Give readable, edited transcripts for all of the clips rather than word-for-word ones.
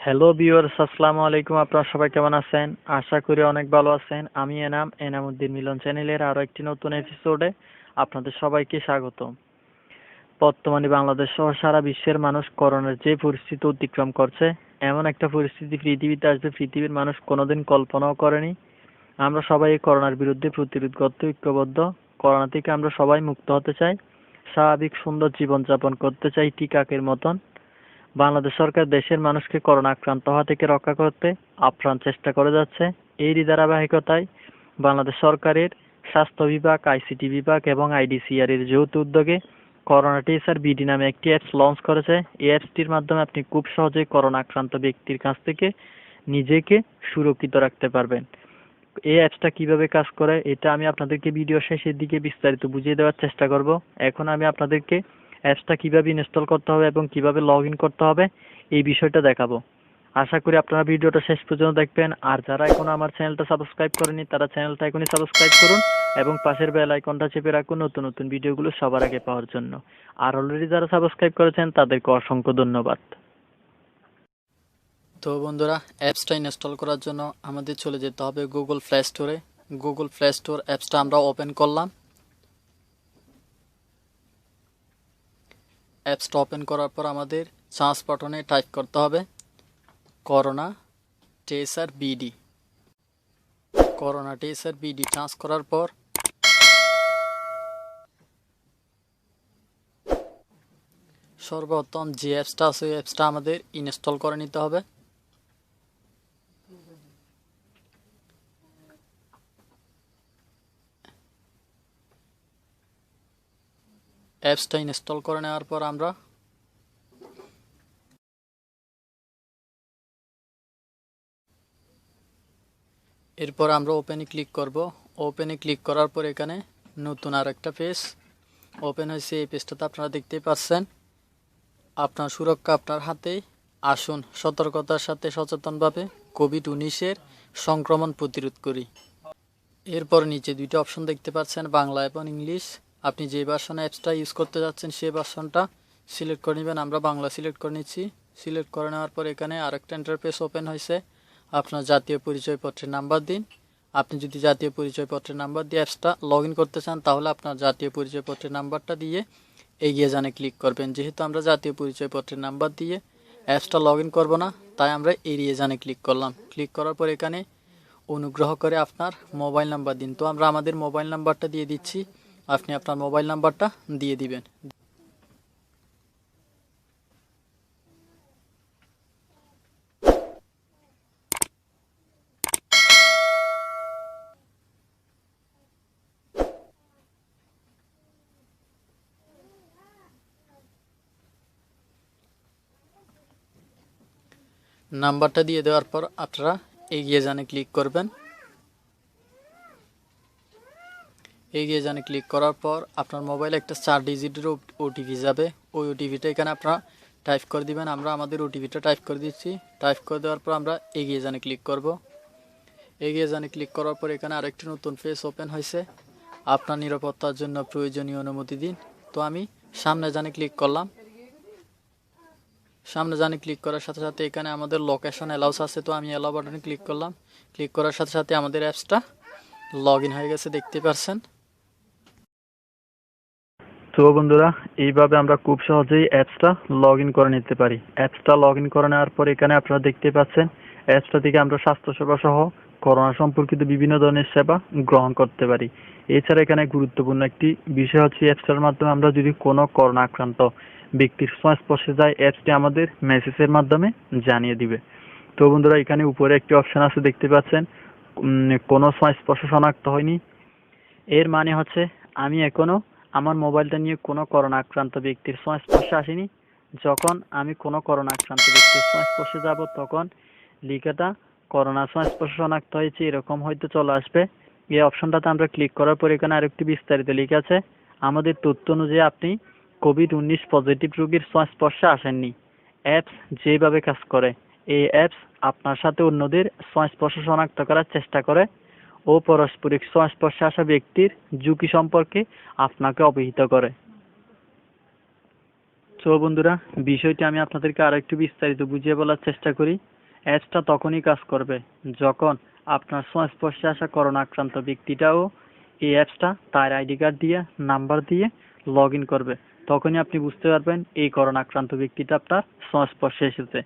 Hello viewers, আসসালামু আলাইকুম। আপনারা সবাই কেমন আছেন? আশা করি অনেক ভালো আছেন। আমি এনামুদ্দিন মিলন চ্যানেলের আরো একটি নতুন এপিসোডে আপনাদের সবাইকে স্বাগত। বর্তমানে বাংলাদেশ সহ সারা বিশ্বের মানুষ করোনার যে পরিস্থিতি অতিক্রম করছে, এমন একটা পরিস্থিতি পৃথিবীতে আসবে পৃথিবীর মানুষ কোনোদিন কল্পনাও করেনি। আমরা সবাই এই করোনার বিরুদ্ধে প্রতিরোধ করতে ঐক্যবদ্ধ। করোনা থেকে আমরা সবাই মুক্ত হতে চাই, স্বাভাবিক সুন্দর জীবনযাপন করতে চাই ঠিক আগের মতন। বাংলাদেশ সরকার দেশের মানুষকে করোনা আক্রান্ত হওয়া থেকে রক্ষা করতে আপ্রাণ চেষ্টা করে যাচ্ছে। এরই ধারাবাহিকতায় বাংলাদেশ সরকারের স্বাস্থ্য বিভাগ, আইসিটি বিভাগ এবং আইডিসিআর এর যৌথ উদ্যোগে করোনা টেসার বিডি নামে একটি অ্যাপস লঞ্চ করেছে। এই অ্যাপসটির মাধ্যমে আপনি খুব সহজেই করোনা আক্রান্ত ব্যক্তির কাছ থেকে নিজেকে সুরক্ষিত রাখতে পারবেন। এই অ্যাপসটা কিভাবে কাজ করে এটা আমি আপনাদেরকে ভিডিও শেষের দিকে বিস্তারিত বুঝিয়ে দেওয়ার চেষ্টা করব। এখন আমি আপনাদেরকে অ্যাপসটা কিভাবে ইনস্টল করতে হবে এবং কিভাবে লগ ইন করতে হবে এই বিষয়টা দেখাবো। আশা করি আপনারা ভিডিওটা শেষ পর্যন্ত দেখবেন। আর যারা এখনো আমার চ্যানেলটা সাবস্ক্রাইব করেনি তারা চ্যানেলটা এখনই সাবস্ক্রাইব করুন এবং পাশের বেল আইকনটা চেপে রাখুন নতুন নতুন ভিডিওগুলো সবার আগে পাওয়ার জন্য। আর অলরেডি যারা সাবস্ক্রাইব করেছেন তাদেরকে অসংখ্য ধন্যবাদ। তো বন্ধুরা, অ্যাপসটা ইনস্টল করার জন্য আমাদের চলে যেতে হবে গুগল প্লে স্টোরে। গুগল প্লে স্টোর অ্যাপসটা আমরা ওপেন করলাম। অ্যাপসটা ওপেন করার পর আমাদের সার্চ বাটনে টাইপ করতে হবে Corona Tracer BD. Corona Tracer BD search করার পর সর্বপ্রথম যে অ্যাপসটা আছে ওই অ্যাপসটা আমাদের ইনস্টল করে নিতে হবে। অ্যাপসটা ইনস্টল করে নেওয়ার পর আমরা এরপর আমরা ওপেনে ক্লিক করব। ওপেনে ক্লিক করার পর এখানে নতুন আর একটা পেজ ওপেন হয়েছে। এই পেজটাতে আপনারা দেখতেই পাচ্ছেন আপনার সুরক্ষা আপনার হাতেই। আসুন সতর্কতার সাথে সচেতনভাবে কোভিড-19 সংক্রমণ প্রতিরোধ করি। এরপর নিচে দুইটা অপশন দেখতে পাচ্ছেন, বাংলা এবং ইংলিশ। আপনি যে ভার্সনে অ্যাপসটা ইউজ করতে যাচ্ছেন সেই ভার্সনটা সিলেক্ট করে নেবেন। আমরা বাংলা সিলেক্ট করে নিচ্ছি। সিলেক্ট করে নেওয়ার পর এখানে আরেকটা ইন্টারফেস ওপেন হয়েছে। আপনার জাতীয় পরিচয়পত্রের নাম্বার দিন। আপনি যদি জাতীয় পরিচয়পত্রের নাম্বার দিয়ে অ্যাপসটা লগ ইন করতে চান তাহলে আপনার জাতীয় পরিচয়পত্রের নাম্বারটা দিয়ে এগিয়ে জানে ক্লিক করবেন। যেহেতু আমরা জাতীয় পরিচয়পত্রের নাম্বার দিয়ে অ্যাপসটা লগ ইন করবো না, তাই আমরা এড়িয়ে জানে ক্লিক করলাম। ক্লিক করার পর এখানে অনুগ্রহ করে আপনার মোবাইল নাম্বার দিন। তো আমরা আমাদের মোবাইল নাম্বারটা দিয়ে দিচ্ছি। আপনি আপনার মোবাইল নাম্বারটা দিয়ে দিবেন। নাম্বারটা দিয়ে দেওয়ার পর আপনারা এগিয়ে জানে ক্লিক করবেন। এগিয়ে জানে ক্লিক করার পর আপনার মোবাইলে একটা 4 ডিজিটের ওটিপি যাবে। ওই ওটিপিটা এখানে আপনারা টাইপ করে দিবেন। আমরা আমাদের ওটিপিটা টাইপ করে দিচ্ছি। টাইপ করে দেওয়ার পর আমরা এগিয়ে জানে ক্লিক করব। এগিয়ে জানে ক্লিক করার পর এখানে আরেকটি নতুন পেজ ওপেন হয়েছে। আপনার নিরাপত্তার জন্য প্রয়োজনীয় অনুমতি দিন। তো আমি সামনে জানে ক্লিক করলাম। সামনে জানে ক্লিক করার সাথে সাথে এখানে আমাদের লোকেশন অ্যালাউস আছে। তো আমি অ্যালাউ বাটনে ক্লিক করলাম। ক্লিক করার সাথে সাথে আমাদের অ্যাপসটা লগ ইন হয়ে গেছে, দেখতে পাচ্ছেন। তো বন্ধুরা, এইভাবে আমরা খুব সহজেই অ্যাপসটা লগ ইন করে নিতে পারি। অ্যাপসটা লগ ইন করে নেওয়ার পর এখানে আপনারা দেখতে পাচ্ছেন অ্যাপসটা থেকে আমরা স্বাস্থ্যসেবা সহ করোনা সম্পর্কিত বিভিন্ন ধরনের সেবা গ্রহণ করতে পারি। এছাড়া এখানে গুরুত্বপূর্ণ একটি বিষয় হচ্ছে অ্যাপসটার মাধ্যমে আমরা যদি কোনো করোনা আক্রান্ত ব্যক্তির সংস্পর্শে যাই, অ্যাপসটি আমাদের মেসেজের মাধ্যমে জানিয়ে দিবে। তো বন্ধুরা, এখানে উপরে একটি অপশন আছে দেখতে পাচ্ছেন, কোনো সংস্পর্শ শনাক্ত হয়নি। এর মানে হচ্ছে আমি এখনো আমার মোবাইলটা নিয়ে কোনো করোনা আক্রান্ত ব্যক্তির সংস্পর্শে আসেনি। যখন আমি কোনো করোনা আক্রান্ত ব্যক্তির সংস্পর্শে যাব তখন লেখাটা করোনা সংস্পর্শ শনাক্ত হয়েছে এরকম হয়তো চলে আসবে। এই অপশনটাতে আমরা ক্লিক করার পর এখানে আরেকটি বিস্তারিত লেখা আছে, আমাদের তথ্য অনুযায়ী আপনি কোভিড-19 পজিটিভ রোগীর সংস্পর্শে আসেননি। অ্যাপস যেভাবে কাজ করে, এই অ্যাপস আপনার সাথে অন্যদের সংস্পর্শ শনাক্ত করার চেষ্টা করে ও পারস্পরিক সংস্পর্শে আসা ব্যক্তির ঝুঁকি সম্পর্কে আপনাকে অবহিত করে। তো বন্ধুরা, বিষয়টি আমি আপনাদেরকে আরো একটু বিস্তারিত বুঝিয়ে বলার চেষ্টা করি। অ্যাপসটা তখনই কাজ করবে যখন আপনার সংস্পর্শে আসা করোনা আক্রান্ত ব্যক্তিটাও এই অ্যাপসটা তার আইডি কার্ড দিয়ে নাম্বার দিয়ে লগ ইন করবে। তখনই আপনি বুঝতে পারবেন এই করোনা আক্রান্ত ব্যক্তিটা আপনার সংস্পর্শে এসেছে।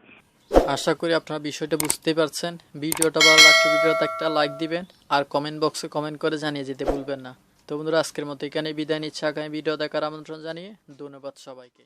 আশা করি আপনারা বিষয়টা বুঝতেই পারছেন। ভিডিওটা ভালো লাগলে ভিডিওতে একটা লাইক দিবেন আর কমেন্ট বক্সে কমেন্ট করে জানিয়ে যেতে ভুলবেন না। তো বন্ধুরা, আজকের মতো এখানে বিদায় নিচ্ছি। আগামী ভিডিও দেখার আমন্ত্রণ জানিয়ে ধন্যবাদ সবাইকে।